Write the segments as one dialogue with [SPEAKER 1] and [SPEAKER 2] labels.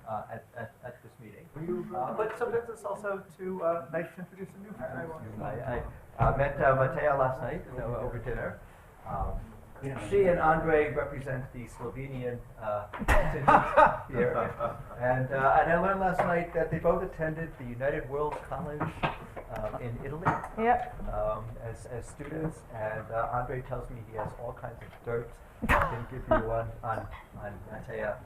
[SPEAKER 1] at this meeting. But sometimes it's also nice to introduce a new person. I met Mateja last night over dinner. She and Andre represent the Slovenian contingent here, and I learned last night that they both attended the United World College in Italy as students, and Andre tells me he has all kinds of dirt. I can give you one on Mateja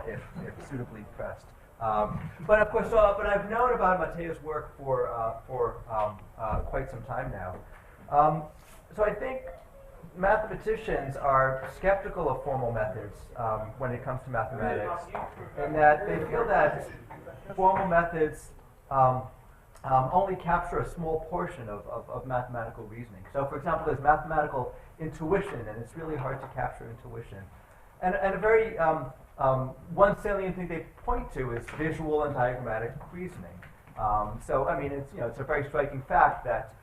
[SPEAKER 1] if suitably pressed. But of course, but I've known about Mateja's work for quite some time now. So I think mathematicians are skeptical of formal methods when it comes to mathematics, in that they feel that formal methods only capture a small portion of mathematical reasoning. So, for example, there's mathematical intuition, and it's really hard to capture intuition. And a very one salient thing they point to is visual and diagrammatic reasoning. So, I mean, it's a very striking fact that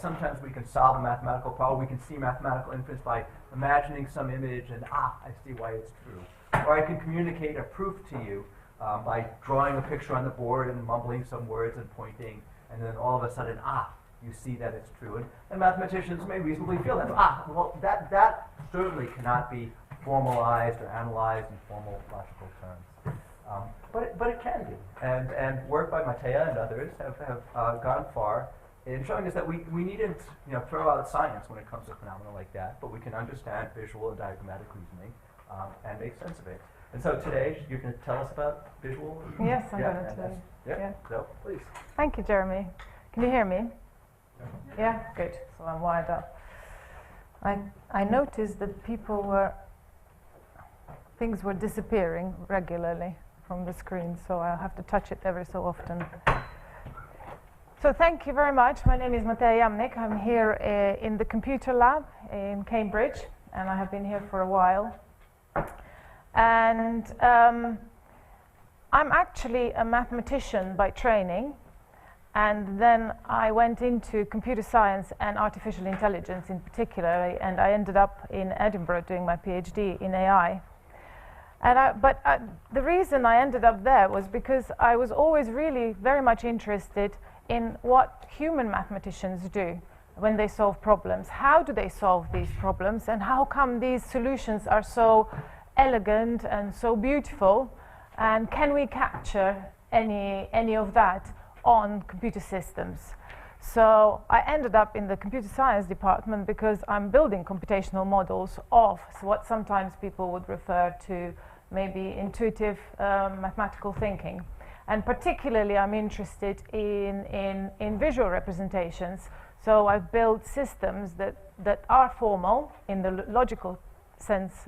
[SPEAKER 1] sometimes we can solve a mathematical problem, we can see mathematical inference by imagining some image and, I see why it's true. Or I can communicate a proof to you by drawing a picture on the board and mumbling some words and pointing, and then all of a sudden, you see that it's true. And mathematicians may reasonably feel that, well, that certainly cannot be formalized or analyzed in formal logical terms. But it can be. And work by Mateja and others have gone far in showing us that we needn't throw out science when it comes to phenomena like that, but we can understand visual and diagrammatic reasoning and make sense of it. And so today, you're going to tell us about visual?
[SPEAKER 2] Yes, I'm going to tell you.
[SPEAKER 1] Yeah, so please.
[SPEAKER 2] Thank you, Jeremy. Can you hear me? Yeah, good. So I'm wired up. I noticed that things were disappearing regularly from the screen, so I'll have to touch it every so often. So thank you very much. My name is Mateja Jamnik. I'm here in the computer lab in Cambridge, and I have been here for a while. And I'm actually a mathematician by training, and then I went into computer science and artificial intelligence in particular, and I ended up in Edinburgh doing my PhD in AI. But the reason I ended up there was because I was always really very much interested in what human mathematicians do when they solve problems. How do they solve these problems, and how come these solutions are so elegant and so beautiful, and can we capture any of that on computer systems? So I ended up in the computer science department because I'm building computational models of what sometimes people would refer to maybe intuitive mathematical thinking. And particularly I'm interested in visual representations. So I've built systems that are formal in the logical sense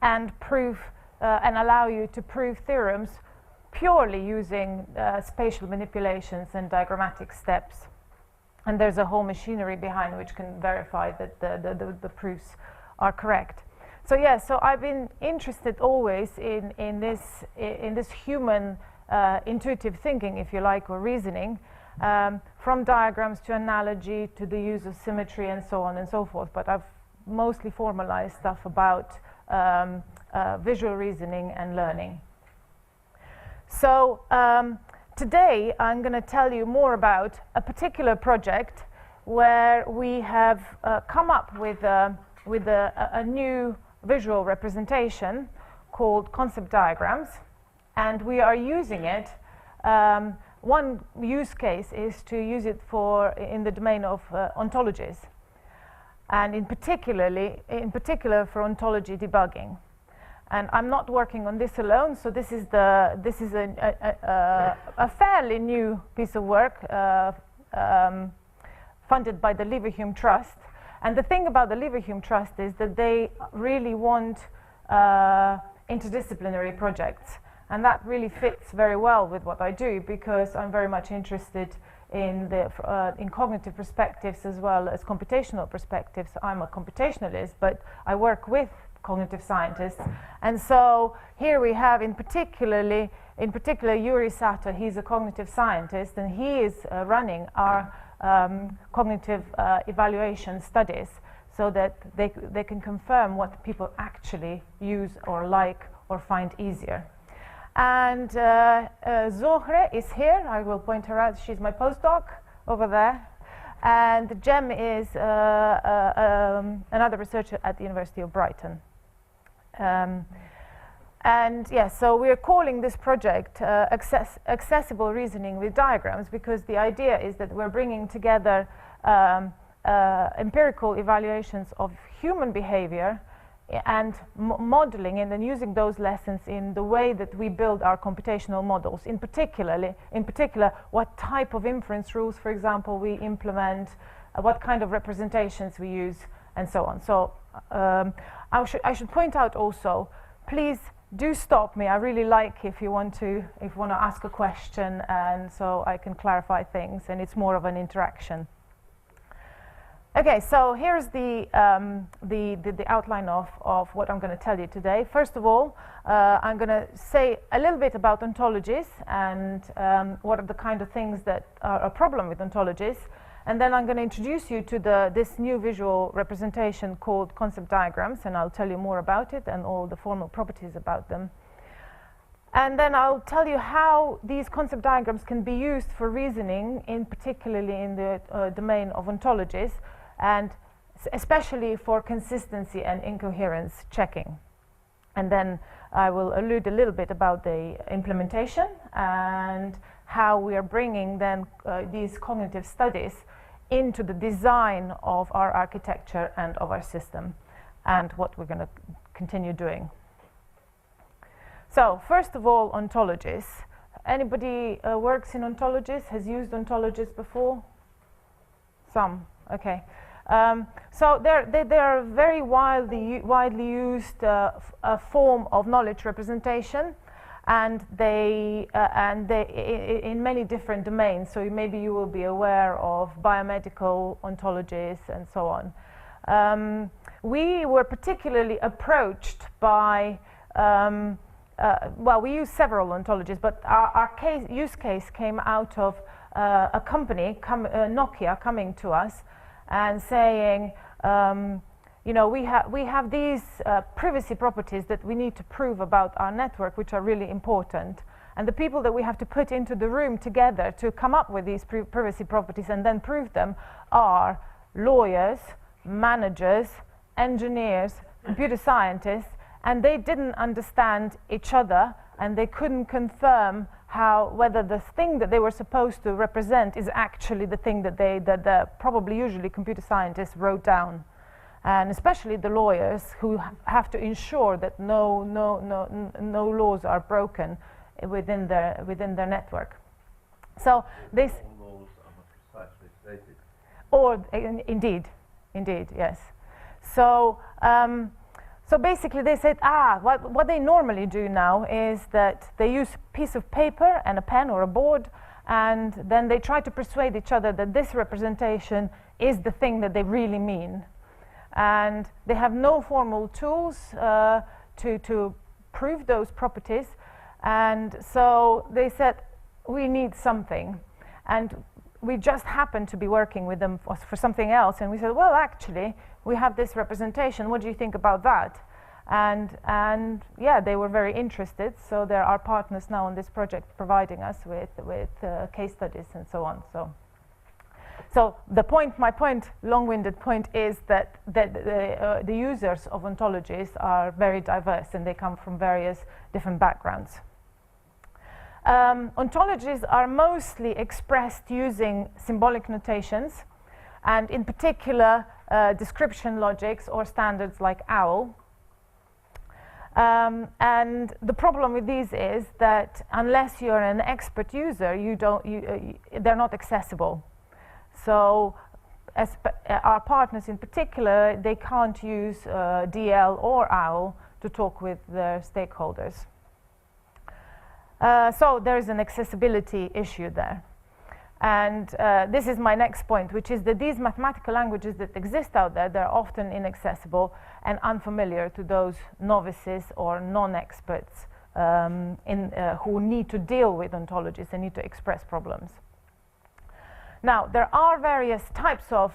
[SPEAKER 2] and prove and allow you to prove theorems purely using spatial manipulations and diagrammatic steps. And there's a whole machinery behind which can verify that the proofs are correct. So yeah, so I've been interested always in this human intuitive thinking, if you like, or reasoning, from diagrams to analogy to the use of symmetry and so on and so forth. But I've mostly formalized stuff about visual reasoning and learning. So today I'm going to tell you more about a particular project where we have come up with a new visual representation called concept diagrams, and we are using it. One use case is to use it in the domain of ontologies, and in particular for ontology debugging. And I'm not working on this alone, so this is a fairly new piece of work funded by the Leverhulme Trust. And the thing about the Leverhulme Trust is that they really want interdisciplinary projects. And that really fits very well with what I do, because I'm very much interested in cognitive perspectives as well as computational perspectives. I'm a computationalist, but I work with cognitive scientists. And so here we have in particular Yuri Sato. He's a cognitive scientist, and he is running our cognitive evaluation studies so that they can confirm what people actually use or like or find easier. And Zohre is here. I will point her out. She's my postdoc over there. And Jem is another researcher at the University of Brighton. And yes, so we're calling this project Accessible Reasoning with Diagrams, because the idea is that we're bringing together empirical evaluations of human behavior and modeling and then using those lessons in the way that we build our computational models. In particular, what type of inference rules, for example, we implement, what kind of representations we use, and so on. So I should point out also, please do stop me. I really like if you want to ask a question, and so I can clarify things, and it's more of an interaction. Okay, so here's the outline of what I'm going to tell you today. First of all, I'm going to say a little bit about ontologies and what are the kind of things that are a problem with ontologies. And then I'm going to introduce you to this new visual representation called concept diagrams, and I'll tell you more about it and all the formal properties about them. And then I'll tell you how these concept diagrams can be used for reasoning, particularly in the domain of ontologies, and especially for consistency and incoherence checking. And then I will allude a little bit about the implementation and how we are bringing then these cognitive studies into the design of our architecture and of our system, and what we're going to continue doing. So first of all, ontologies. Anybody works in ontologies, has used ontologies before? Some, okay. So they're a very widely used form of knowledge representation, and they in many different domains. So maybe you will be aware of biomedical ontologies and so on. We were particularly approached by well, we use several ontologies, but our use case came out of a company, Nokia, coming to us and saying, you know, we have these privacy properties that we need to prove about our network, which are really important. And the people that we have to put into the room together to come up with these privacy properties and then prove them are lawyers, managers, engineers, computer scientists, and they didn't understand each other, and they couldn't confirm whether the thing that they were supposed to represent is actually the thing that probably usually computer scientists wrote down. And especially the lawyers, who have to ensure that no laws are broken within their network. So this
[SPEAKER 1] laws are not precisely stated.
[SPEAKER 2] Or indeed, yes. So so basically they said, what they normally do now is that they use a piece of paper and a pen or a board, and then they try to persuade each other that this representation is the thing that they really mean. And they have no formal tools to prove those properties. And so they said, we need something. And we just happened to be working with them for something else. And we said, well, actually, we have this representation. What do you think about that? And yeah, they were very interested. So they're our partners now on this project, providing us with case studies and so on. So my long-winded point is that the users of ontologies are very diverse, and they come from various different backgrounds. Ontologies are mostly expressed using symbolic notations, and in particular description logics or standards like OWL. And the problem with these is that unless you're an expert user, they're not accessible. So our partners in particular, they can't use DL or OWL to talk with their stakeholders. So there is an accessibility issue there. And this is my next point, which is that these mathematical languages that exist out there, they're often inaccessible and unfamiliar to those novices or non-experts who need to deal with ontologies and need to express problems. Now, there are various types of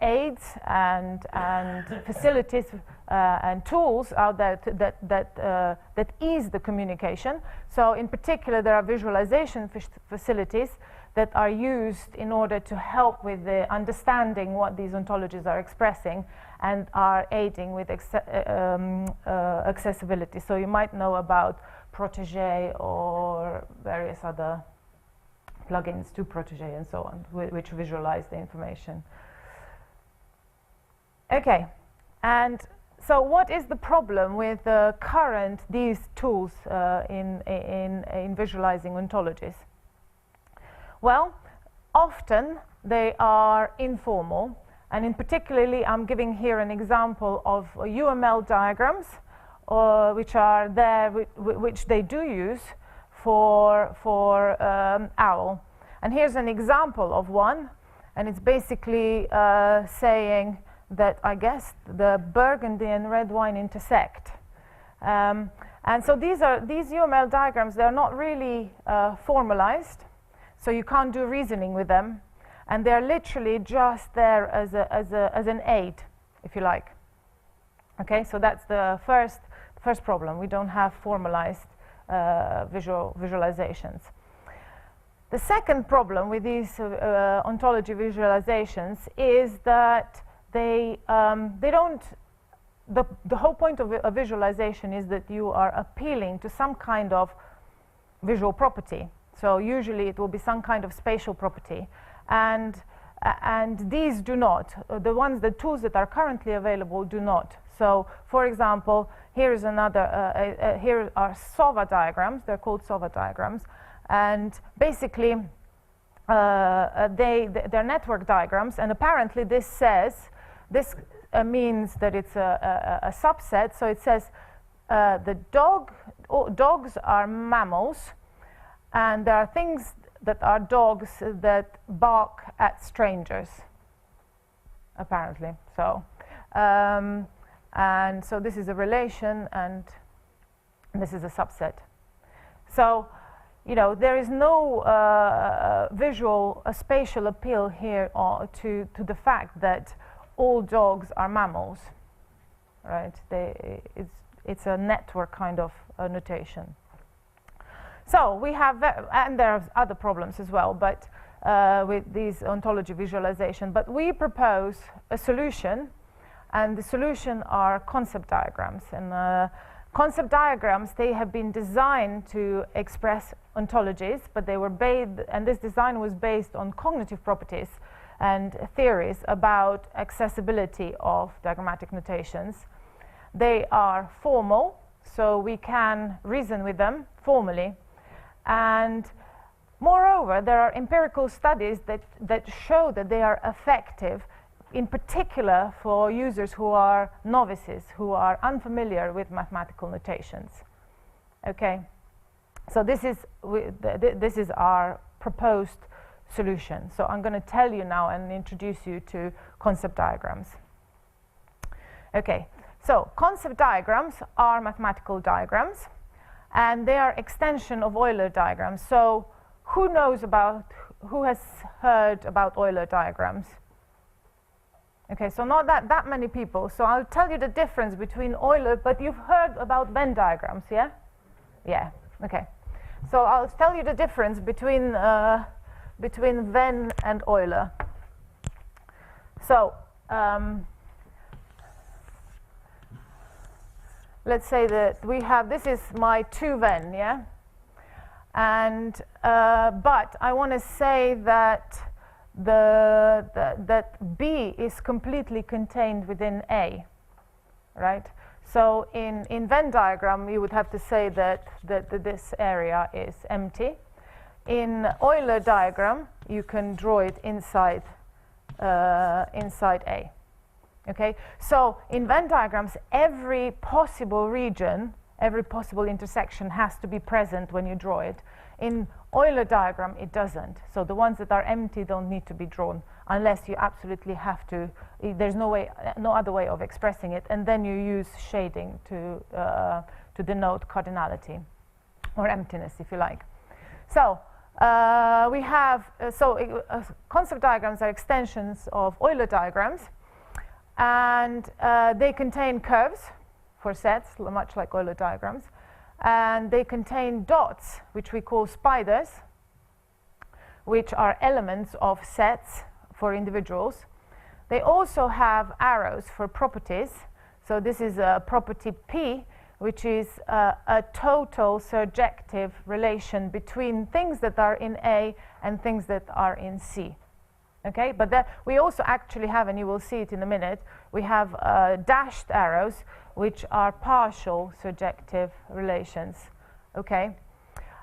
[SPEAKER 2] aids and facilities and tools out there that ease the communication. So in particular, there are visualization facilities that are used in order to help with the understanding what these ontologies are expressing and are aiding with accessibility. So you might know about Protégé or various other plugins to Protégé and so on, which visualize the information. Okay, and so what is the problem with these tools in visualizing ontologies? Well, often they are informal, and in particularly I'm giving here an example of UML diagrams, which are there, which they do use for OWL. And here's an example of one, and it's basically saying that, I guess, the burgundy and red wine intersect. And so these UML diagrams, they're not really formalized, so you can't do reasoning with them, and they're literally just there as an aid, if you like. Okay, so that's the first problem. We don't have formalized visualizations. The second problem with these ontology visualizations is that they don't. The whole point of a visualization is that you are appealing to some kind of visual property. So usually it will be some kind of spatial property, and these do not. The tools that are currently available do not. So, for example, here is another. Here are SOVA diagrams. They're called SOVA diagrams, and basically they're network diagrams. And apparently, this means that it's a subset. So it says dogs are mammals. And there are things that are dogs that bark at strangers, apparently. So, and so this is a relation, and this is a subset. So, you know, there is no spatial appeal here to the fact that all dogs are mammals, right? It's a network kind of notation. So we have, and there are other problems as well, but with these ontology visualization. But we propose a solution, and the solution are concept diagrams. And concept diagrams, they have been designed to express ontologies, but they were based, and this design was based on cognitive properties and theories about accessibility of diagrammatic notations. They are formal, so we can reason with them formally. And moreover, there are empirical studies that show that they are effective, in particular for users who are novices, who are unfamiliar with mathematical notations. Okay, so this is our proposed solution. So I'm going to tell you now and introduce you to concept diagrams. Okay, so concept diagrams are mathematical diagrams, and they are extension of Euler diagrams. So who has heard about Euler diagrams? Okay, so not that many people. So I'll tell you the difference between Euler, but you've heard about Venn diagrams, yeah? Yeah, okay. So I'll tell you the difference between Venn and Euler. So let's say that we have, this is my 2 Venn, yeah? And, but I want to say that that B is completely contained within A, right? So in Venn diagram, you would have to say that this area is empty. In Euler diagram, you can draw it inside A. Okay, so in Venn diagrams, every possible region, every possible intersection has to be present when you draw it. In Euler diagram, it doesn't. So the ones that are empty don't need to be drawn unless you absolutely have to. There's no other way of expressing it, and then you use shading to denote cardinality or emptiness, if you like. So We have, concept diagrams are extensions of Euler diagrams, and they contain curves for sets, much like Euler diagrams, and they contain dots, which we call spiders, which are elements of sets for individuals. They also have arrows for properties. So this is a property P, which is a total surjective relation between things that are in A and things that are in C. Okay, but we also actually have, and you will see it in a minute, we have dashed arrows, which are partial surjective relations. Okay,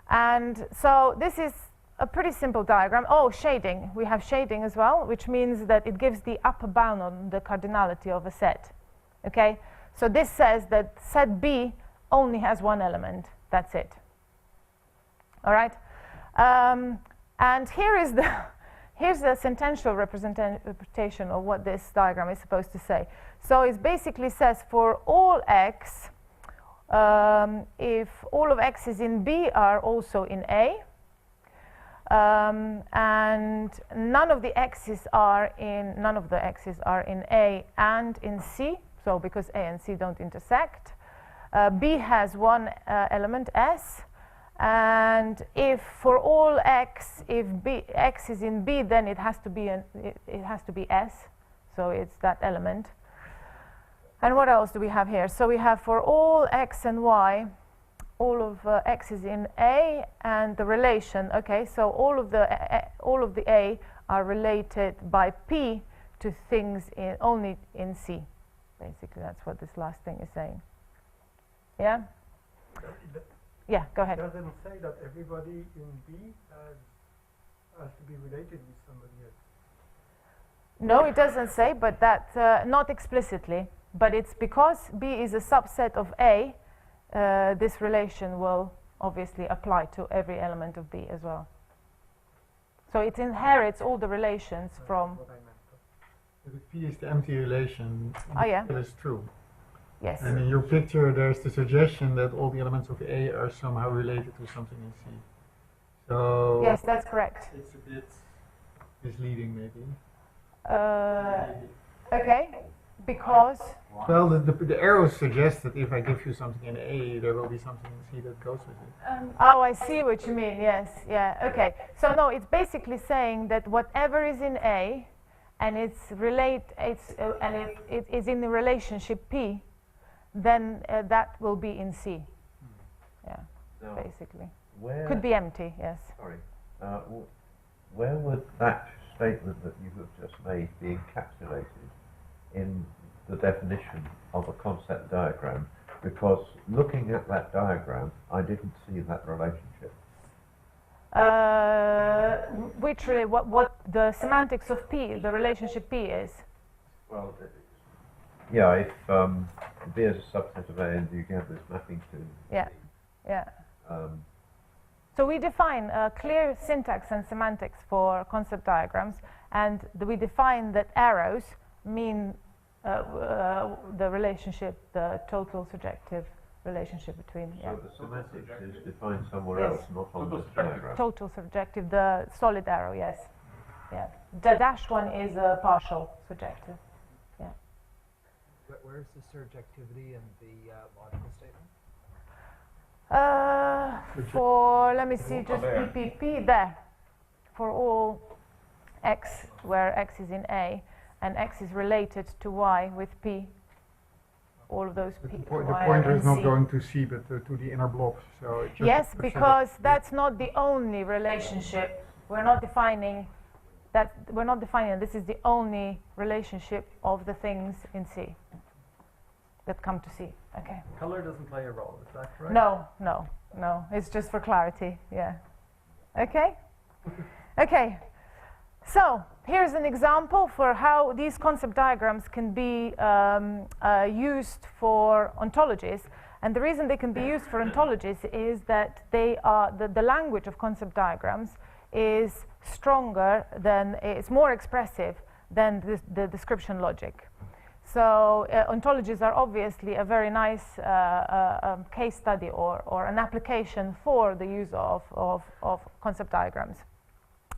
[SPEAKER 2] and so this is a pretty simple diagram. Oh, shading. We have shading as well, which means that it gives the upper bound on the cardinality of a set. Okay, so this says that set B only has one element. That's it. All right, and here's the sentential representation of what this diagram is supposed to say. So it basically says for all x, if all of x is in B are also in A, and none of the x's are in A and in C. So because A and C don't intersect, B has one element S, and if for all x, if x is in B, then it has to be S. So it's that element. And what else do we have here? So we have for all x and y, all of x is in A, and the relation. Okay, so all of the A are related by P to things only in C. Basically, that's what this last thing is saying. Yeah? Yeah, go ahead.
[SPEAKER 3] It doesn't say that everybody in B has to be related with somebody else.
[SPEAKER 2] No, it doesn't say, but that not explicitly. But it's because B is a subset of A, this relation will obviously apply to every element of B as well. So it inherits all the relations from...
[SPEAKER 3] What I meant. But if P is the empty relation,
[SPEAKER 2] yeah.
[SPEAKER 3] it is true.
[SPEAKER 2] Yes.
[SPEAKER 3] And in your picture, there's the suggestion that all the elements of A are somehow related to something in C. So
[SPEAKER 2] yes, that's correct.
[SPEAKER 3] It's a bit misleading, maybe.
[SPEAKER 2] Okay, because...
[SPEAKER 3] Well, the arrows suggest that if I give you something in A, there will be something in C that goes with it.
[SPEAKER 2] Oh, I see what you mean. Yes, yeah, okay. So no, it's basically saying that whatever is in A, and it is in the relationship P, then that will be in C. Yeah,
[SPEAKER 4] now,
[SPEAKER 2] basically.
[SPEAKER 4] Could
[SPEAKER 2] be empty, yes.
[SPEAKER 4] Sorry. Where would that statement that you have just made be encapsulated in the definition of a concept diagram? Because looking at that diagram, I didn't see that relationship.
[SPEAKER 2] Which really, what the semantics of P, the relationship P is?
[SPEAKER 4] Well, yeah, if B is a subset of A and you get this mapping to
[SPEAKER 2] yeah,
[SPEAKER 4] B,
[SPEAKER 2] yeah. So we define clear syntax and semantics for concept diagrams, and we define that arrows mean the relationship, the total surjective relationship between.
[SPEAKER 4] So the semantics is defined somewhere else, not on this diagram.
[SPEAKER 2] Total surjective, the solid arrow, yes. Yeah. The dashed one is a partial surjective. Yeah.
[SPEAKER 5] Where's the surjectivity in the logical statement?
[SPEAKER 2] For, let me see, just PPP there. For all x, where x is in A, and x is related to y with P, all of those
[SPEAKER 3] But
[SPEAKER 2] P.
[SPEAKER 3] the pointer is not going to C, but to the inner blobs. So it just
[SPEAKER 2] yes, because that's not the only relationship. We're not defining that. We're not defining. This is the only relationship of the things in C that come to C. Okay.
[SPEAKER 1] Color doesn't play a role, is that correct?
[SPEAKER 2] No, no, no. It's just for clarity. Yeah. Okay. Okay. So here's an example for how these concept diagrams can be used for ontologies. And the reason they can be used for ontologies is that they are the language of concept diagrams is stronger than, it's more expressive than the description logic. So ontologies are obviously a very nice case study or an application for the use of concept diagrams.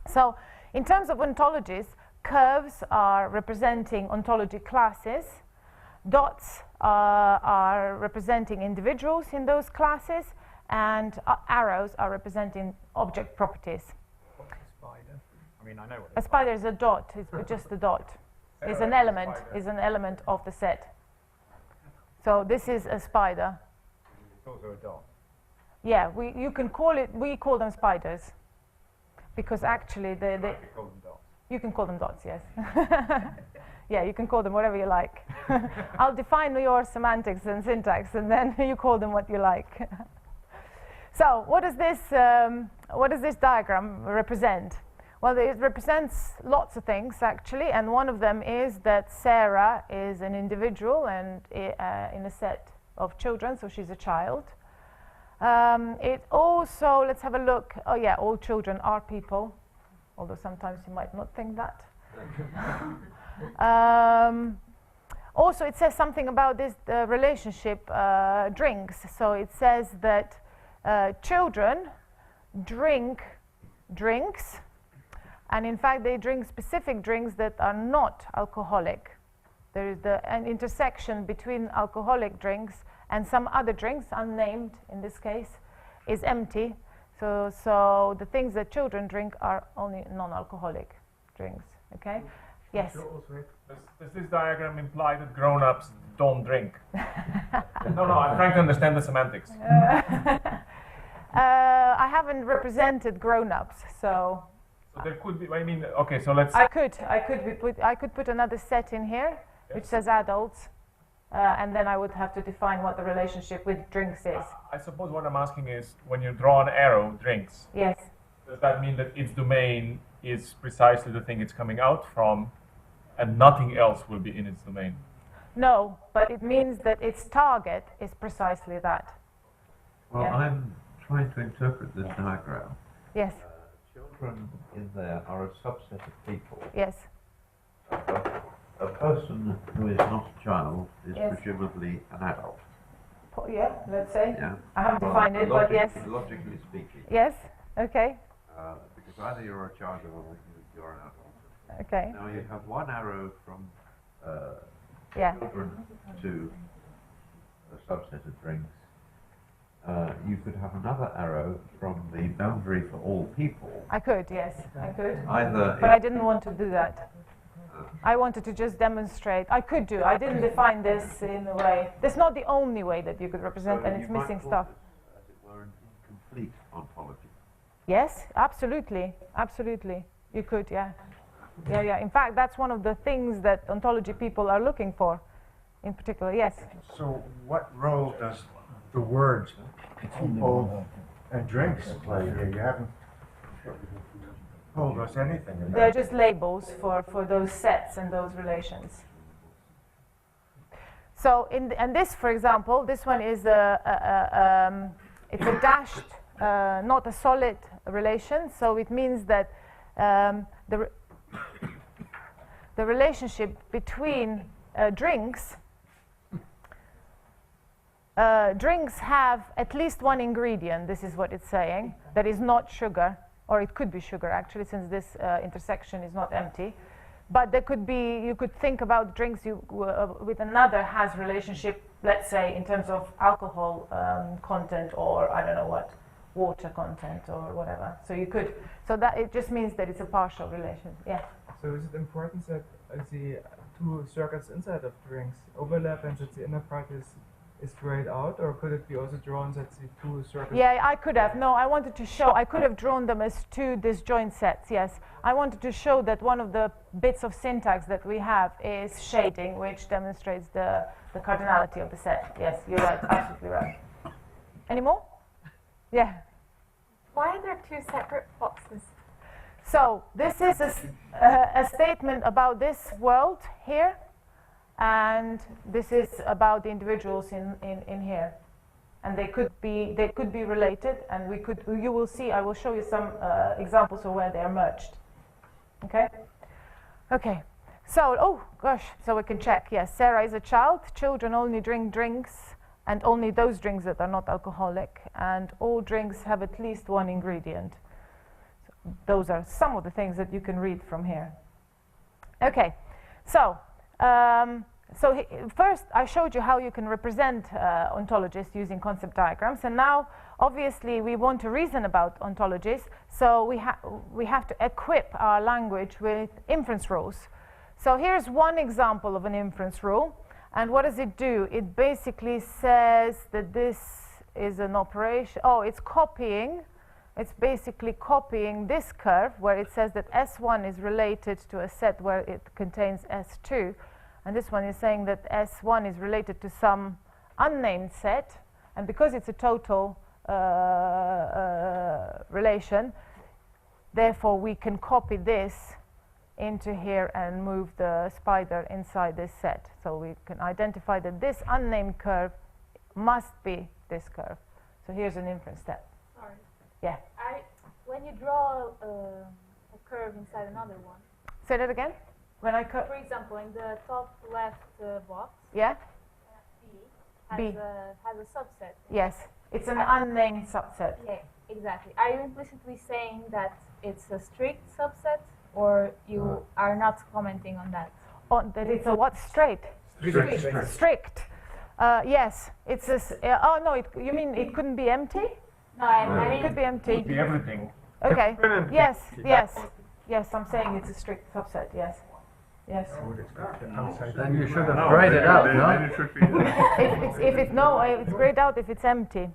[SPEAKER 2] So in terms of ontologies, curves are representing ontology classes, dots are representing individuals in those classes, and arrows are representing object properties.
[SPEAKER 6] What's a spider? I mean, I know what
[SPEAKER 2] A spider is a dot, it's just a dot. Is an element, of the set. So this is a spider.
[SPEAKER 6] It's also a dot.
[SPEAKER 2] Yeah, we call them spiders, because actually
[SPEAKER 6] You call them dots.
[SPEAKER 2] you can call them dots, yes. Yeah, you can call them whatever you like. I'll define your semantics and syntax, and then you call them what you like. So what does this diagram represent? Well, it represents lots of things, actually, and one of them is that Sarah is an individual and in a set of children, so she's a child. It also, let's have a look. Oh yeah, all children are people, although sometimes you might not think that. Also, it says something about this relationship drinks. So it says that children drink drinks, and in fact they drink specific drinks that are not alcoholic. There is an intersection between alcoholic drinks and some other drinks, unnamed in this case, is empty. So the things that children drink are only non-alcoholic drinks. Okay? Yes.
[SPEAKER 7] Does this diagram imply that grown-ups don't drink? No, I'm trying to understand the semantics.
[SPEAKER 2] I haven't represented grown-ups, so.
[SPEAKER 7] So there could be. I mean, okay. So let's.
[SPEAKER 2] I could put another set in here, which says adults, and then I would have to define what the relationship with drinks is.
[SPEAKER 7] I suppose what I'm asking is, when you draw an arrow, drinks.
[SPEAKER 2] Yes.
[SPEAKER 7] Does that mean that its domain is precisely the thing it's coming out from, and nothing else will be in its domain?
[SPEAKER 2] No, but it means that its target is precisely that.
[SPEAKER 4] Well,
[SPEAKER 2] Yeah.
[SPEAKER 4] I'm trying to interpret this diagram.
[SPEAKER 2] Yes.
[SPEAKER 4] Children in there are a subset of people.
[SPEAKER 2] Yes.
[SPEAKER 4] A person who is not a child is
[SPEAKER 2] Yes.
[SPEAKER 4] presumably an adult.
[SPEAKER 2] Yeah, let's say.
[SPEAKER 4] Yeah.
[SPEAKER 2] I haven't defined it, but yes.
[SPEAKER 4] Logically speaking.
[SPEAKER 2] Yes. Okay.
[SPEAKER 4] Because either you're a child or you're an adult.
[SPEAKER 2] Okay.
[SPEAKER 4] Now you have one arrow from
[SPEAKER 2] Yeah.
[SPEAKER 4] children to a subset of drinks. You could have another arrow from the boundary for all people.
[SPEAKER 2] I could. Yes, I could.
[SPEAKER 4] Either
[SPEAKER 2] But I didn't want to do that. I wanted to just demonstrate. I could do. I didn't define this in a way. That's not the only way that you could represent, and it's missing stuff.
[SPEAKER 4] As it were, an incomplete ontology.
[SPEAKER 2] Yes, absolutely, absolutely. You could, yeah. Yeah. In fact, that's one of the things that ontology people are looking for, in particular. Yes.
[SPEAKER 8] So, what role does the words people and drinks play here? You haven't told us anything about
[SPEAKER 2] They're just labels for those sets and those relations. So, and this, for example, this one is it's a dashed, not a solid relation. So it means that the relationship between drinks. Drinks have at least one ingredient, this is what it's saying, that is not sugar, or it could be sugar actually, since this intersection is not empty. But there could be, you could think about drinks with another has relationship, let's say in terms of alcohol content, or I don't know what, water content or whatever. So you could, so that it just means that it's a partial relation. Yeah.
[SPEAKER 9] So is it important that the two circuits inside of drinks overlap and that the inner part is straight out, or could it be also drawn that the two circuits?
[SPEAKER 2] Yeah, I could have. No, I wanted to show, I could have drawn them as two disjoint sets, yes. I wanted to show that one of the bits of syntax that we have is shading, which demonstrates the cardinality of the set. Yes, you're right, absolutely right. Any more? Yeah.
[SPEAKER 10] Why are there two separate boxes?
[SPEAKER 2] So this is a statement about this world here, and this is about the individuals in here, and they could be related, and you will see. I will show you some examples of where they are merged. Okay. So, oh gosh, so we can check. Yes, Sarah is a child. Children only drink drinks, and only those drinks that are not alcoholic. And all drinks have at least one ingredient. So those are some of the things that you can read from here. Okay, so first I showed you how you can represent ontologies using concept diagrams, and now obviously we want to reason about ontologies, so we have to equip our language with inference rules. So here's one example of an inference rule, and what does it do? It basically says that this is an operation. Oh, it's copying. It's basically copying this curve where it says that S1 is related to a set where it contains S2, and this one is saying that S1 is related to some unnamed set, and because it's a total relation, therefore we can copy this into here and move the spider inside this set. So we can identify that this unnamed curve must be this curve. So here's an inference step.
[SPEAKER 10] Sorry.
[SPEAKER 2] Yeah.
[SPEAKER 10] When you draw a curve inside another one.
[SPEAKER 2] Say that again? When I
[SPEAKER 10] For example, in the top left box.
[SPEAKER 2] Yeah.
[SPEAKER 10] B has a subset.
[SPEAKER 2] Yes. It's an unnamed subset.
[SPEAKER 10] Yeah, exactly. Are you implicitly saying that it's a strict subset, or you are not commenting on that?
[SPEAKER 2] On that it's a what? Straight. Strict. Yes. It's a. Oh no. You mean it couldn't be empty?
[SPEAKER 10] No, I mean
[SPEAKER 2] It could be empty.
[SPEAKER 7] Could be everything.
[SPEAKER 2] Okay. Yes. Yes. Yes. I'm saying it's a strict subset. Yes. Yes.
[SPEAKER 3] Then you should have grayed it out, no?
[SPEAKER 2] if it's grayed out if it's empty.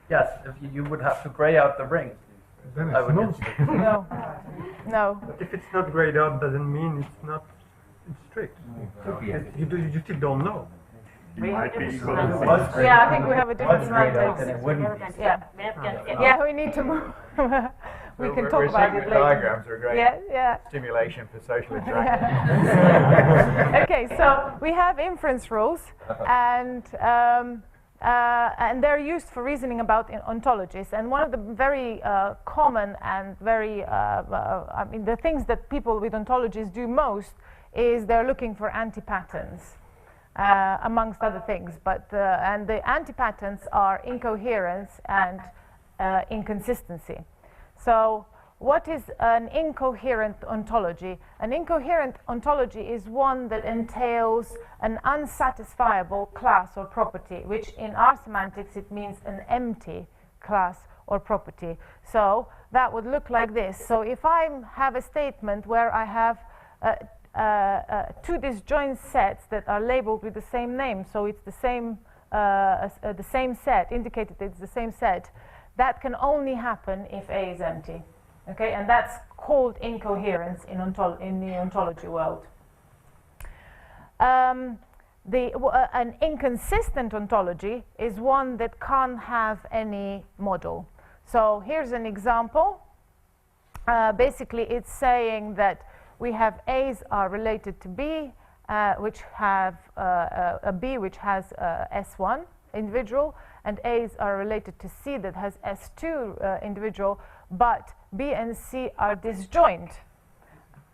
[SPEAKER 11] Yes, if you would have to gray out the ring.
[SPEAKER 3] Then
[SPEAKER 11] I
[SPEAKER 3] it's
[SPEAKER 11] would
[SPEAKER 3] not.
[SPEAKER 11] get
[SPEAKER 2] No. No.
[SPEAKER 8] But if it's not grayed out, doesn't mean it's not strict. You still don't know.
[SPEAKER 2] Yeah, I think we have a different semantics. Yeah. Yeah, we need to move. We can talk about it later.
[SPEAKER 6] Diagrams are a great
[SPEAKER 2] Yeah.
[SPEAKER 6] stimulation for social interaction.
[SPEAKER 2] Okay, so we have inference rules, and they're used for reasoning about ontologies. And one of the very common and very, I mean, the things that people with ontologies do most is they're looking for anti-patterns, amongst other things. And the anti-patterns are incoherence and inconsistency. So what is an incoherent ontology? An incoherent ontology is one that entails an unsatisfiable class or property, which in our semantics it means an empty class or property. So that would look like this. So if I have a statement where I have two disjoint sets that are labeled with the same name, so it's the same set, indicated it's the same set, that can only happen if A is empty. Okay, and that's called incoherence in the ontology world. An inconsistent ontology is one that can't have any model. So here's an example. Basically, it's saying that we have A's are related to B, which have a B which has S1 individual, and A's are related to C that has S2 individual, but B and C are disjoint.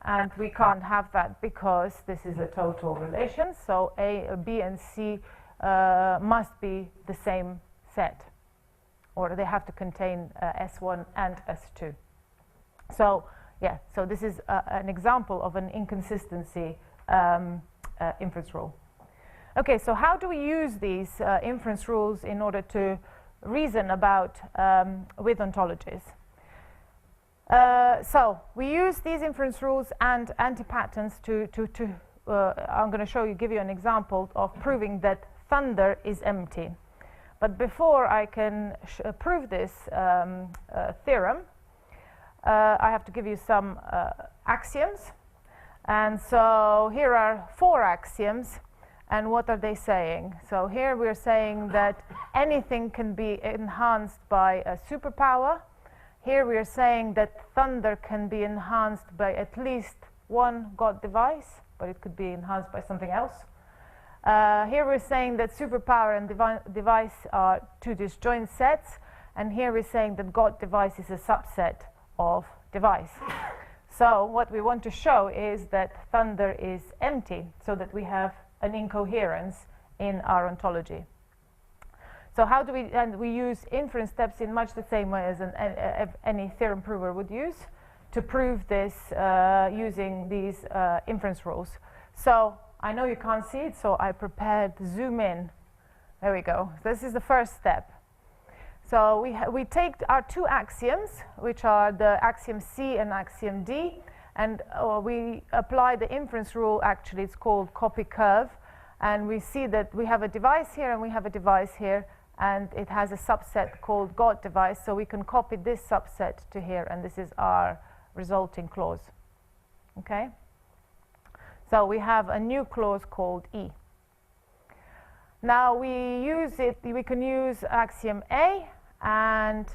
[SPEAKER 2] And we can't have that because this is a total relation, so B and C must be the same set, or they have to contain S1 and S2. So yeah, so this is an example of an inconsistency inference rule. Okay, so how do we use these inference rules in order to reason about with ontologies? So we use these inference rules and anti-patterns to I'm going to give you an example of proving that thunder is empty. But before I can prove this theorem, I have to give you some axioms. And so here are 4 axioms. And what are they saying? So here we're saying that anything can be enhanced by a superpower. Here we are saying that thunder can be enhanced by at least one God device, but it could be enhanced by something else. Here we're saying that superpower and device are 2 disjoint sets. And here we're saying that God device is a subset of device. So what we want to show is that thunder is empty, so that we have an incoherence in our ontology. So how do we, and we use inference steps in much the same way as any theorem prover would use to prove this using these inference rules. So I know you can't see it, so I prepared zoom in. There we go. This is the first step. So we take our two axioms, which are the axiom C and axiom D, and we apply the inference rule. Actually, it's called copy curve, and we see that we have a device here and we have a device here, and it has a subset called God device, so we can copy this subset to here, and this is our resulting clause. Okay? So we have a new clause called E. Now we can use axiom A and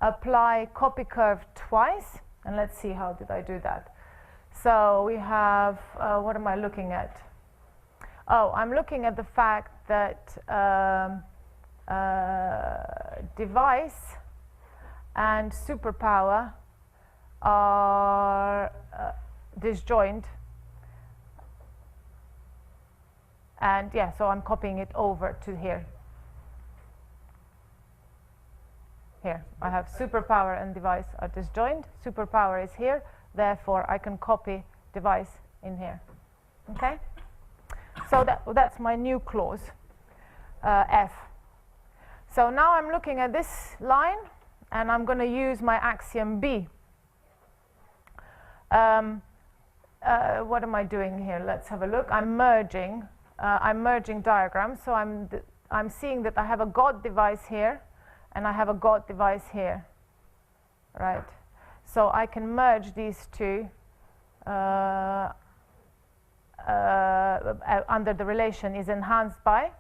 [SPEAKER 2] apply copy curve twice, and let's see how did I do that. So we have, what am I looking at? Oh, I'm looking at the fact that device and superpower are disjoint, and yeah, so I'm copying it over to here. Here, I have superpower and device are disjoint. Superpower is here, therefore I can copy device in here. Okay? So that's my new clause, F. So now I'm looking at this line, and I'm going to use my axiom B. What am I doing here? Let's have a look. I'm merging diagrams. So I'm seeing that I have a God device here, and I have a God device here, right? So I can merge these two under the relation is enhanced by,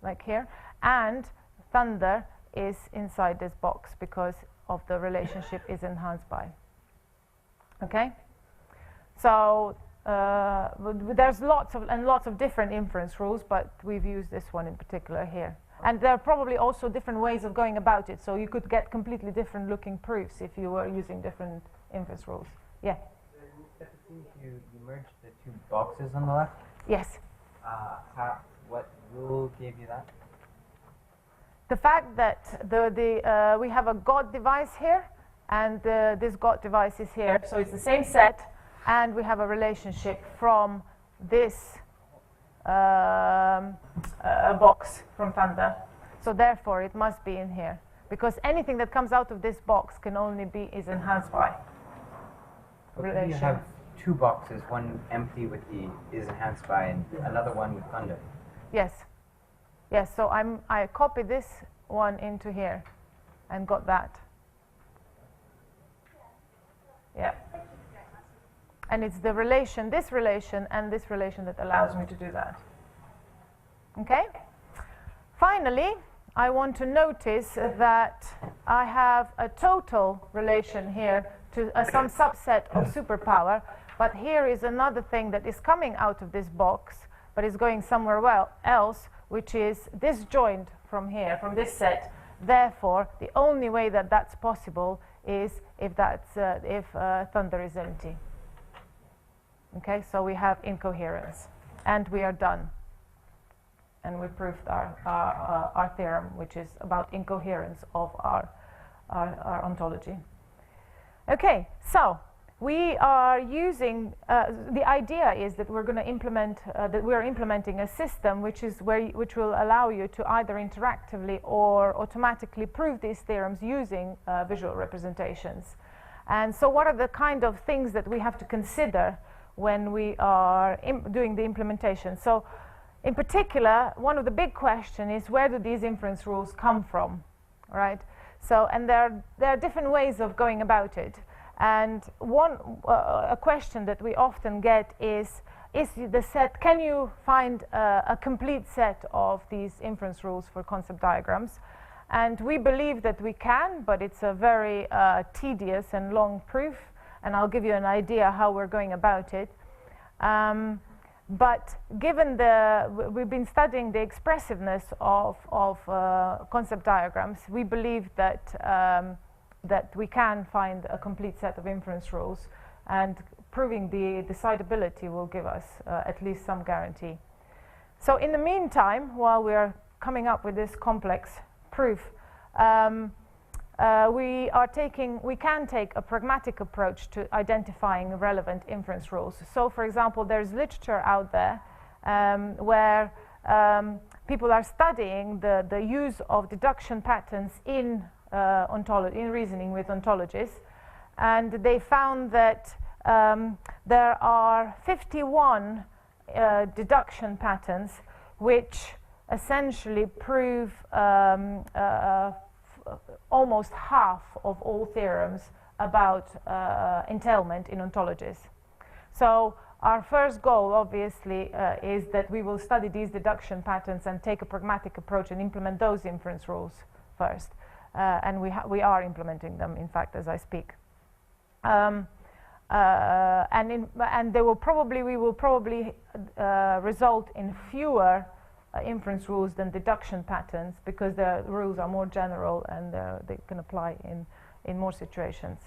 [SPEAKER 2] like here, and thunder is inside this box because of the relationship is enhanced by. Okay? So there's lots of different inference rules, but we've used this one in particular here. And there are probably also different ways of going about it, so you could get completely different looking proofs if you were using different inference rules. Yeah?
[SPEAKER 5] You merged the two boxes on the left?
[SPEAKER 2] Yes.
[SPEAKER 5] What rule gave you that?
[SPEAKER 2] The fact that we have a God device here, and this God device is here, so it's the same set, and we have a relationship from this box from thunder. So therefore, it must be in here, because anything that comes out of this box can only be is enhanced by relation.
[SPEAKER 5] You have two boxes, one empty with the is enhanced by, and another one with thunder.
[SPEAKER 2] Yes. Yes, so I copied this one into here and got that. Yeah. And it's the relation, this relation and this relation that allows me to do that. Okay? Finally, I want to notice that I have a total relation here to some subset of superpower, but here is another thing that is coming out of this box, but is going somewhere else, which is disjoint from here, from this set. Therefore, the only way that that's possible is if thunder is empty. Okay, so we have incoherence, and we are done. And we proved our theorem, which is about incoherence of our ontology. Okay, so we are using, the idea is that we're going to implement, that we're implementing a system which will allow you to either interactively or automatically prove these theorems using visual representations. And so what are the kind of things that we have to consider when we are doing the implementation? So in particular, one of the big questions is, where do these inference rules come from, right? So, and there are different ways of going about it. And a question that we often get is the set, can you find a complete set of these inference rules for concept diagrams? And we believe that we can, but it's a very tedious and long proof, and I'll give you an idea how we're going about it. But given we've been studying the expressiveness of concept diagrams, we believe that that we can find a complete set of inference rules and proving the decidability will give us at least some guarantee. So in the meantime, while we are coming up with this complex proof, we can take a pragmatic approach to identifying relevant inference rules. So for example, there's literature out there where people are studying the use of deduction patterns in reasoning with ontologies, and they found that there are 51 deduction patterns which essentially prove almost half of all theorems about entailment in ontologies. So our first goal, obviously, is that we will study these deduction patterns and take a pragmatic approach and implement those inference rules first. And we are implementing them, in fact, as I speak. And we will probably result in fewer inference rules than deduction patterns, because the rules are more general and they can apply in more situations.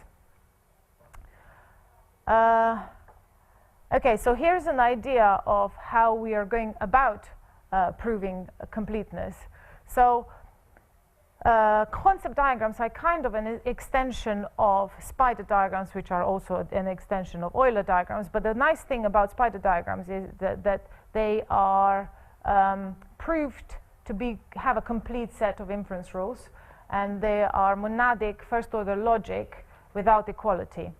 [SPEAKER 2] Okay, so here's an idea of how we are going about proving completeness. So concept diagrams are kind of an extension of spider diagrams, which are also an extension of Euler diagrams. But the nice thing about spider diagrams is that they are proved to have a complete set of inference rules, and they are monadic first-order logic without equality.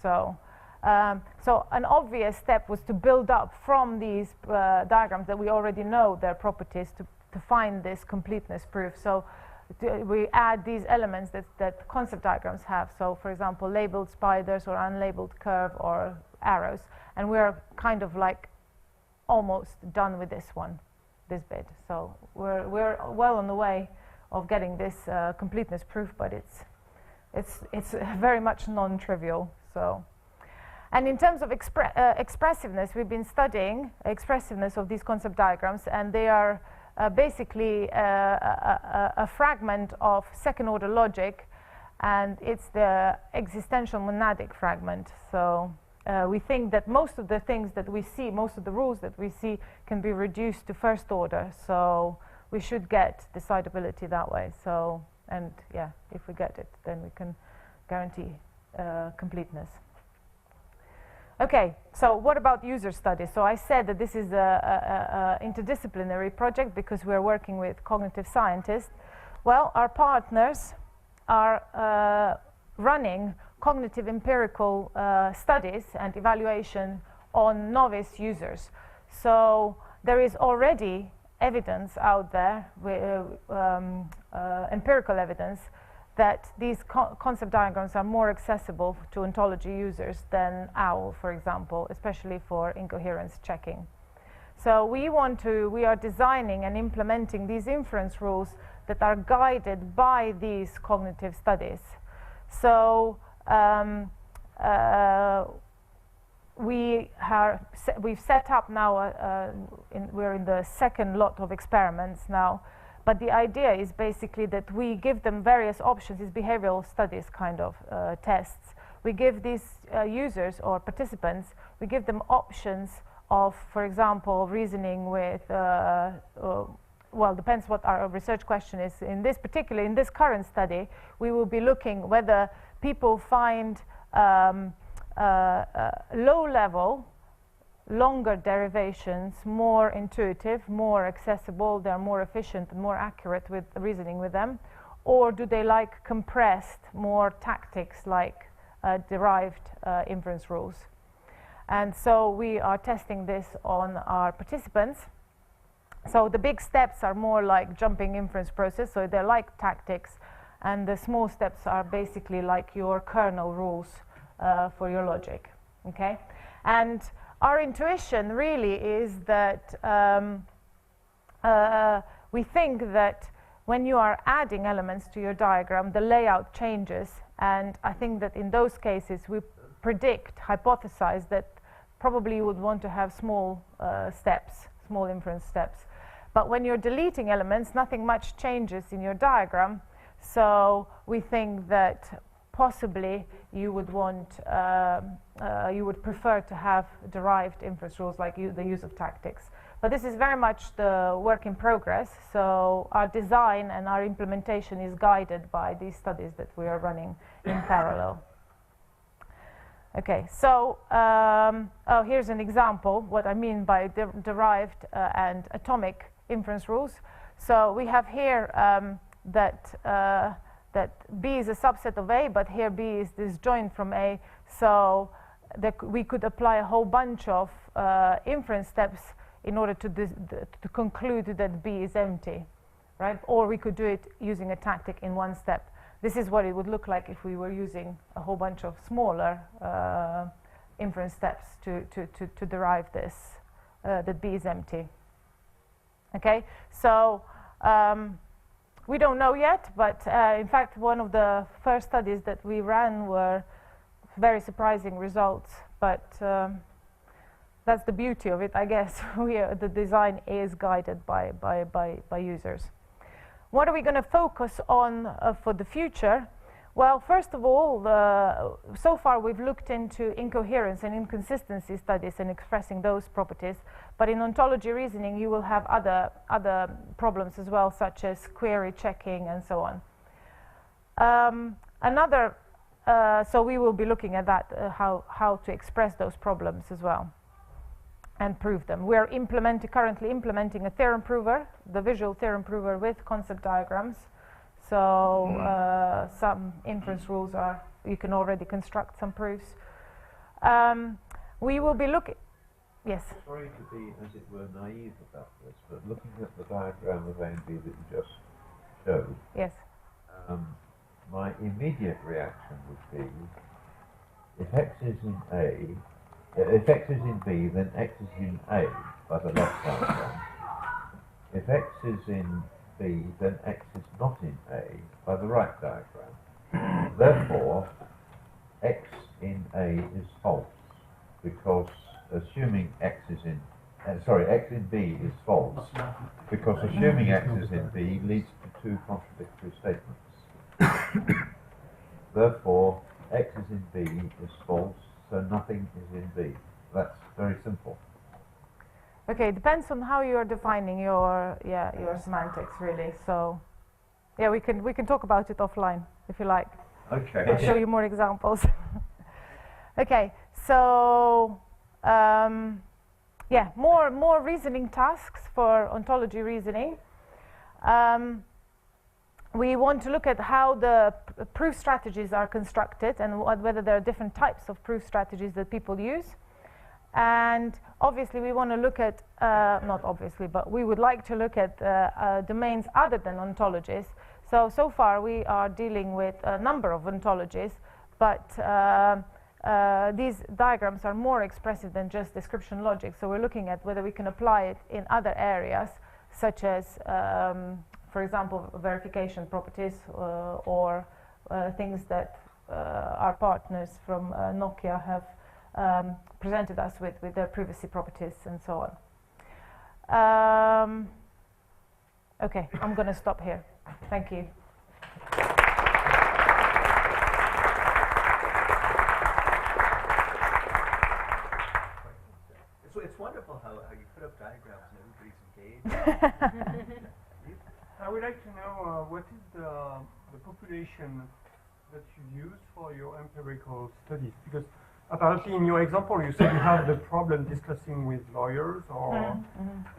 [SPEAKER 2] So an obvious step was to build up from these diagrams that we already know their properties to find this completeness proof. So we add these elements that concept diagrams have. So for example, labeled spiders or unlabeled curve or arrows. And we're kind of like almost done with this bit. So we're well on the way of getting this completeness proof, but it's very much non-trivial. So. And in terms of expressiveness, we've been studying expressiveness of these concept diagrams, and they are basically a fragment of second-order logic, and it's the existential monadic fragment. So we think that most of the things that we see, most of the rules that we see, can be reduced to first order. So we should get decidability that way. So, and yeah, if we get it, then we can guarantee completeness. Okay, so what about user studies? So I said that this is an interdisciplinary project because we're working with cognitive scientists. Well, our partners are running cognitive empirical studies and evaluation on novice users. So there is already evidence out there, empirical evidence, that these concept diagrams are more accessible to ontology users than OWL, for example, especially for incoherence checking. So we are designing and implementing these inference rules that are guided by these cognitive studies. So we've set up now, we're in the second lot of experiments now. But the idea is basically that we give them various options. These behavioral studies kind of tests. We give these users or participants, we give them options of, for example, reasoning with, well, depends what our research question is. In this current study, we will be looking whether people find low-level, longer derivations more intuitive, more accessible, they're more efficient and more accurate with reasoning with them, or do they like compressed, more tactics like derived inference rules. And so we are testing this on our participants. So the big steps are more like jumping inference process, so they're like tactics, and the small steps are basically like your kernel rules for your logic, okay? And our intuition really is that we think that when you are adding elements to your diagram, the layout changes, and I think that in those cases we hypothesize that probably you would want to have small small inference steps. But when you're deleting elements, nothing much changes in your diagram, so we think that possibly you would want, you would prefer to have derived inference rules like the use of tactics. But this is very much the work in progress, so our design and our implementation is guided by these studies that we are running in parallel. Okay, so here's an example, what I mean by derived and atomic inference rules. So we have here that B is a subset of A, but here B is disjoint from A, so we could apply a whole bunch of inference steps in order to conclude that B is empty, right? Or we could do it using a tactic in one step. This is what it would look like if we were using a whole bunch of smaller inference steps to derive this, that B is empty. Okay, so we don't know yet, but in fact one of the first studies that we ran were very surprising results, but that's the beauty of it, I guess. The design is guided by users. What are we going to focus on for the future? Well, first of all, so far we've looked into incoherence and inconsistency studies and expressing those properties. But in ontology reasoning, you will have other problems as well, such as query checking and so on. So we will be looking at that, how to express those problems as well and prove them. We are currently implementing a theorem prover, the visual theorem prover with concept diagrams. So some inference rules you can already construct some proofs. We will be looking, yes?
[SPEAKER 4] Sorry to be, as it were, naive about this, but looking at the diagram of A and B that you just showed,
[SPEAKER 2] yes.
[SPEAKER 4] My immediate reaction would be, if X is in A, if X is in B, then X is in A by the left diagram. If X is in B, then X is not in A by the right diagram. Therefore, X in A is false, because assuming X is in, X in B is false, because assuming X is in B leads to two contradictory statements. Therefore, X is in B is false, so nothing is in B. That's very simple.
[SPEAKER 2] Okay, it depends on how you are defining your semantics, really. So, yeah, we can talk about it offline if you like.
[SPEAKER 4] Okay.
[SPEAKER 2] I'll show you more examples. Okay, so more reasoning tasks for ontology reasoning. We want to look at how the proof strategies are constructed and whether there are different types of proof strategies that people use. And obviously we want to look at, not obviously, but we would like to look at domains other than ontologies. So far we are dealing with a number of ontologies, but these diagrams are more expressive than just description logic. So we're looking at whether we can apply it in other areas, such as for example, verification properties or things that our partners from Nokia have presented us with their privacy properties and so on. Okay, I'm going to stop here. Thank you.
[SPEAKER 1] It's wonderful how you put up diagrams and everybody's engaged.
[SPEAKER 8] I would like to know what is the population that you use for your empirical studies, because apparently in your example you said you have the problem discussing with lawyers or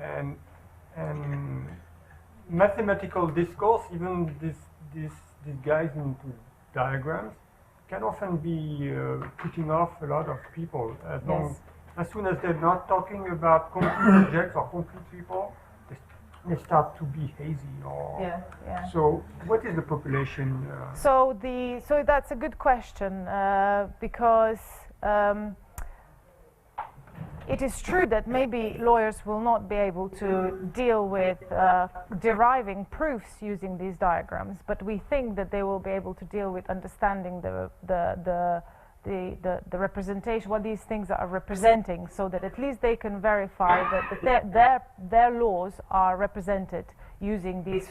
[SPEAKER 8] and mathematical discourse, even these guys into diagrams can often be putting off a lot of people as soon as they're not talking about complete objects or complete people. They start to be hazy, or so. What is the population?
[SPEAKER 2] So that's a good question because it is true that maybe lawyers will not be able to deal with deriving proofs using these diagrams, but we think that they will be able to deal with understanding the representation, what these things are representing, so that at least they can verify that their laws are represented using these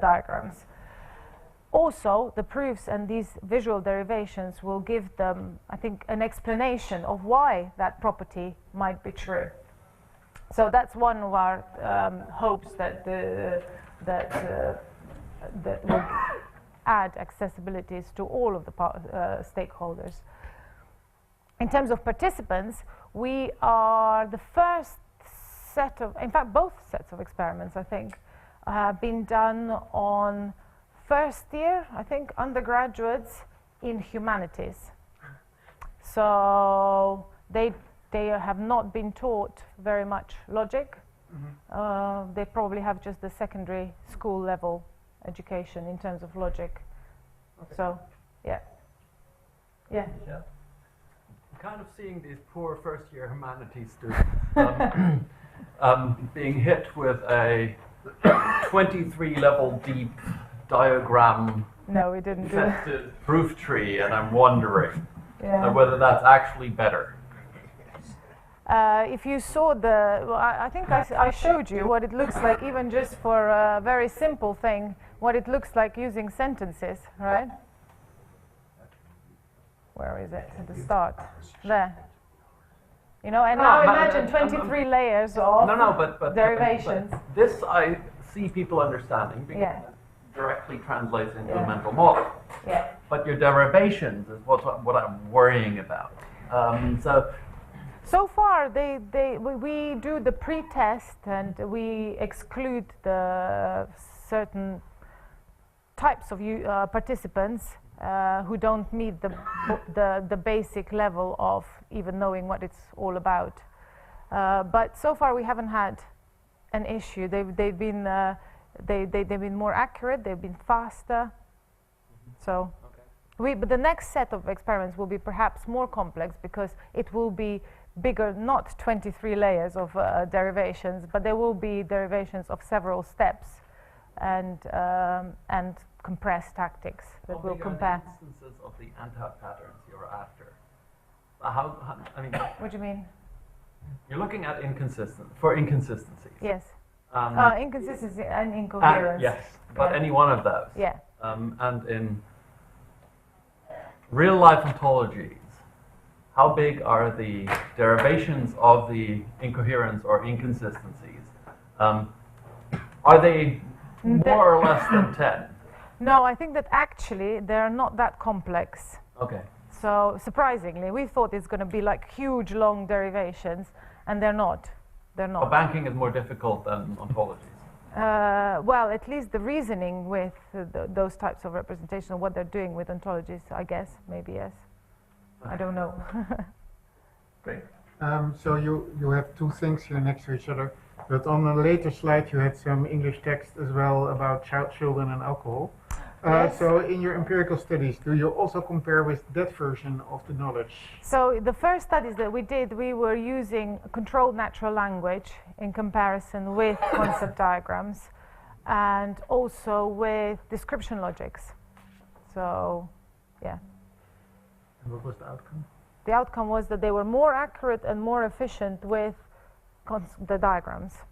[SPEAKER 2] diagrams. Also, the proofs and these visual derivations will give them, I think, an explanation of why that property might be true. So that's one of our hopes that that will add accessibilities to all of the stakeholders. In terms of participants, we are the first set of, in fact, both sets of experiments, I think, have been done on first year, I think, undergraduates in humanities. So they have not been taught very much logic. They probably have just the secondary school level education in terms of logic.
[SPEAKER 11] Okay.
[SPEAKER 2] So, yeah. Yeah.
[SPEAKER 11] I'm kind of seeing these poor first-year humanities students being hit with a 23-level deep diagram
[SPEAKER 2] No, we didn't do that.
[SPEAKER 11] infested proof tree, and I'm wondering
[SPEAKER 2] Yeah.
[SPEAKER 11] whether that's actually better.
[SPEAKER 2] If you saw well, I think I showed you what it looks like, even just for a very simple thing, what it looks like using sentences, right? Where is it? At the start. There. You know, and now imagine 23 layers of
[SPEAKER 11] But
[SPEAKER 2] derivations.
[SPEAKER 11] But this I see people understanding because
[SPEAKER 2] Yeah.
[SPEAKER 11] it directly translates into
[SPEAKER 2] Yeah.
[SPEAKER 11] a mental model.
[SPEAKER 2] Yeah.
[SPEAKER 11] But your derivations is what I'm worrying about.
[SPEAKER 2] So far, we do the pre-test and we exclude the certain types of participants who don't meet the basic level of even knowing what it's all about. But so far, we haven't had an issue. They've been more accurate. They've been faster. So. But the next set of experiments will be perhaps more complex because it will be bigger, not 23 layers of derivations, but there will be derivations of several steps and compressed tactics that will compare.
[SPEAKER 11] How big are the instances of the anti-patterns you're after? I mean,
[SPEAKER 2] What do you mean?
[SPEAKER 11] you're looking at inconsistencies.
[SPEAKER 2] Yes.
[SPEAKER 11] Um,
[SPEAKER 2] Inconsistency and incoherence.
[SPEAKER 11] Yes, but
[SPEAKER 2] Yeah.
[SPEAKER 11] any one of those.
[SPEAKER 2] Yeah.
[SPEAKER 11] And in real-life ontologies, how big are the derivations of the incoherence or inconsistencies? Are they more or less than 10?
[SPEAKER 2] No, I think that actually they're not that complex.
[SPEAKER 11] Okay.
[SPEAKER 2] So surprisingly, we thought it's going to be like huge, long derivations, and they're not. They're
[SPEAKER 11] So
[SPEAKER 2] not.
[SPEAKER 11] banking is more difficult than ontologies.
[SPEAKER 2] Well, at least the reasoning with those types of representation, what they're doing with ontologies, I guess, maybe yes. I don't know.
[SPEAKER 11] Great.
[SPEAKER 3] So you have two things here next to each other, but on a later slide you had some English text as well about children and alcohol.
[SPEAKER 2] Yes.
[SPEAKER 3] So in your empirical studies, do you also compare with that version of the knowledge?
[SPEAKER 2] So the first studies that we did, we were using controlled natural language in comparison with concept diagrams and also with description logics. So, yeah.
[SPEAKER 3] And what was the outcome?
[SPEAKER 2] The outcome was that they were more accurate and more efficient with the diagrams.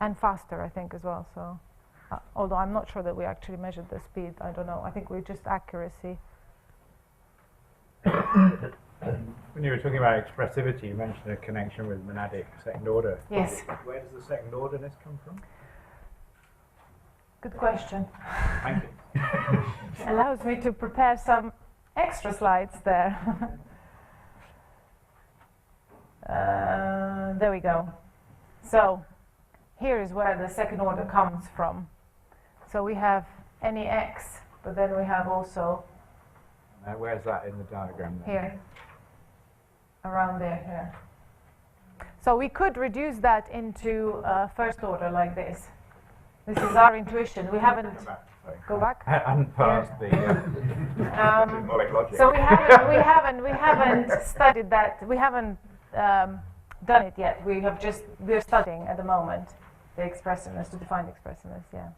[SPEAKER 2] And faster, I think, as well. So, although I'm not sure that we actually measured the speed. I don't know. I think we just accuracy.
[SPEAKER 6] When you were talking about expressivity, you mentioned a connection with monadic second order.
[SPEAKER 2] Yes.
[SPEAKER 6] Where does the second orderness come from?
[SPEAKER 2] Good question.
[SPEAKER 6] Thank you.
[SPEAKER 2] Allows me to prepare some extra slides there. There we go. So here is where the second order comes from. So we have any x, but then we have also
[SPEAKER 6] Where's that in the diagram? Then?
[SPEAKER 2] here, around there, here. So we could reduce that into first order like this. This is our intuition. We haven't. Go back.
[SPEAKER 6] I hadn't passed the symbolic logic.
[SPEAKER 2] So we haven't studied that. We haven't done it yet. We're studying at the moment the expressiveness, to define expressiveness. Yeah.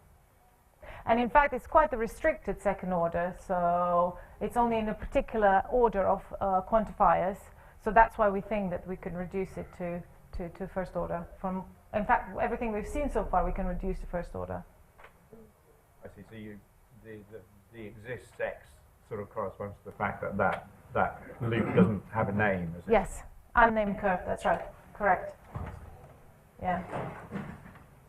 [SPEAKER 2] And in fact, it's quite a restricted second order. So it's only in a particular order of quantifiers. So that's why we think that we can reduce it to first order. In fact, everything we've seen so far, we can reduce to first order.
[SPEAKER 6] I see. So the exists X sort of corresponds to the fact that that loop doesn't have a name, is it?
[SPEAKER 2] Yes, unnamed curve, that's right, correct. Yeah.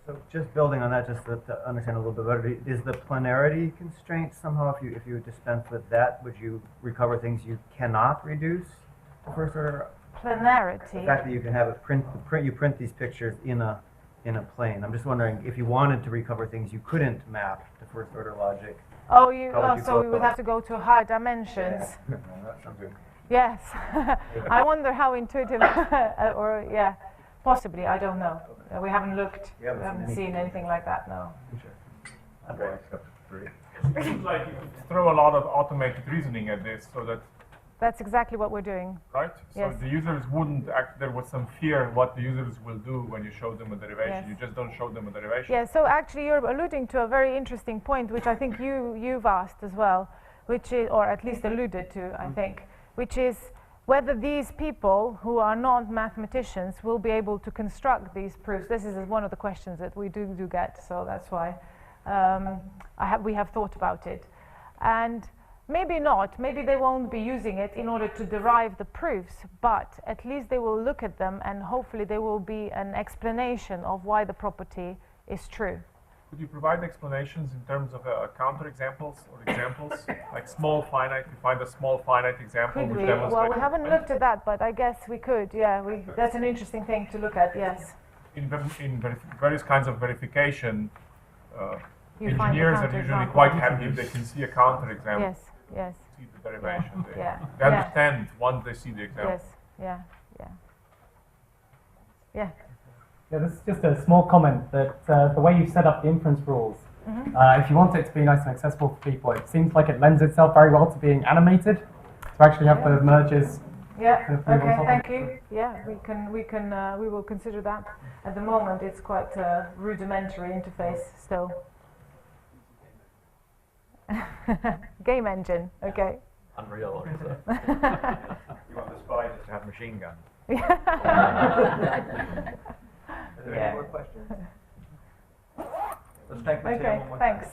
[SPEAKER 1] So just building on that, just to understand a little bit better, is the planarity constraint somehow, if you dispense with that, would you recover things you cannot reduce to first order?
[SPEAKER 2] Planarity.
[SPEAKER 1] The fact that you can have it you print these pictures in a plane. I'm just wondering if you wanted to recover things you couldn't map to first order logic.
[SPEAKER 2] Oh, so we would have to go to high dimensions.
[SPEAKER 1] Yeah. That sounds good.
[SPEAKER 2] Yes. I wonder how intuitive, or yeah, possibly, I don't know. We haven't looked, we haven't seen anything like that, no.
[SPEAKER 1] Okay.
[SPEAKER 7] It seems like you could throw a lot of automated reasoning at this, so that
[SPEAKER 2] That's exactly what we're doing.
[SPEAKER 7] right.
[SPEAKER 2] Yes.
[SPEAKER 7] So the users wouldn't act. There was some fear what the users will do when you show them a derivation.
[SPEAKER 2] Yes.
[SPEAKER 7] You just don't show them a derivation.
[SPEAKER 2] Yeah, so actually you're alluding to a very interesting point, which I think you've asked as well, which is, or at least alluded to, I think, which is whether these people who are not mathematicians will be able to construct these proofs. This is one of the questions that we do get, so that's why we have thought about it. And maybe not, maybe they won't be using it in order to derive the proofs, but at least they will look at them and hopefully there will be an explanation of why the property is true.
[SPEAKER 7] Could you provide explanations in terms of counter examples or examples, like small finite? You find a small finite example
[SPEAKER 2] Could
[SPEAKER 7] which
[SPEAKER 2] we?
[SPEAKER 7] demonstrates.
[SPEAKER 2] Well, we haven't looked at that, but I guess we could, yeah. That's an interesting thing to look at, yes.
[SPEAKER 7] In various kinds of verification,
[SPEAKER 2] You find the
[SPEAKER 7] engineers are
[SPEAKER 2] counter
[SPEAKER 7] usually
[SPEAKER 2] example.
[SPEAKER 7] quite happy if they can see a counter example.
[SPEAKER 2] Yes, yes,
[SPEAKER 7] See the derivation.
[SPEAKER 2] yeah.
[SPEAKER 7] They understand once they see the example.
[SPEAKER 2] yes, yeah, yeah. Yeah.
[SPEAKER 12] Yeah, this is just a small comment that the way you've set up the inference rules, if you want it to be nice and accessible for people, it seems like it lends itself very well to being animated, to actually have the merges.
[SPEAKER 2] Yeah,
[SPEAKER 12] kind of move on
[SPEAKER 2] okay,
[SPEAKER 12] top
[SPEAKER 2] thank
[SPEAKER 12] of
[SPEAKER 2] you. Yeah, we will consider that. At the moment, it's quite a rudimentary interface still. Game engine, okay.
[SPEAKER 11] Unreal.
[SPEAKER 6] You want the spiders to have machine guns.
[SPEAKER 1] Are there any more questions? Let's thank Mateja
[SPEAKER 2] Okay,
[SPEAKER 1] one more
[SPEAKER 2] thanks.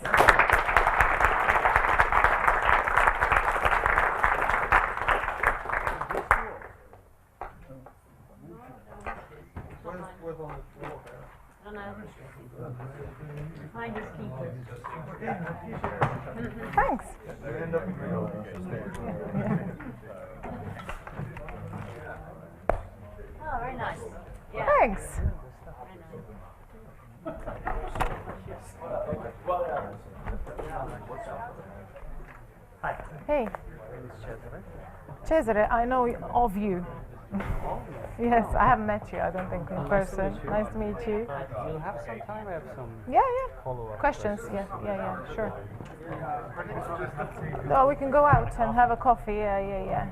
[SPEAKER 2] Thanks.
[SPEAKER 10] Oh, very nice. Yeah.
[SPEAKER 2] Thanks. Hey. Cesare, I know of you. Yes, I haven't met you, I don't think, in person. Nice to meet you.
[SPEAKER 5] We'll have some time. I have some
[SPEAKER 2] Yeah,
[SPEAKER 5] follow-up
[SPEAKER 2] questions. Yeah, sure. Oh, we can go out and have a coffee. Yeah.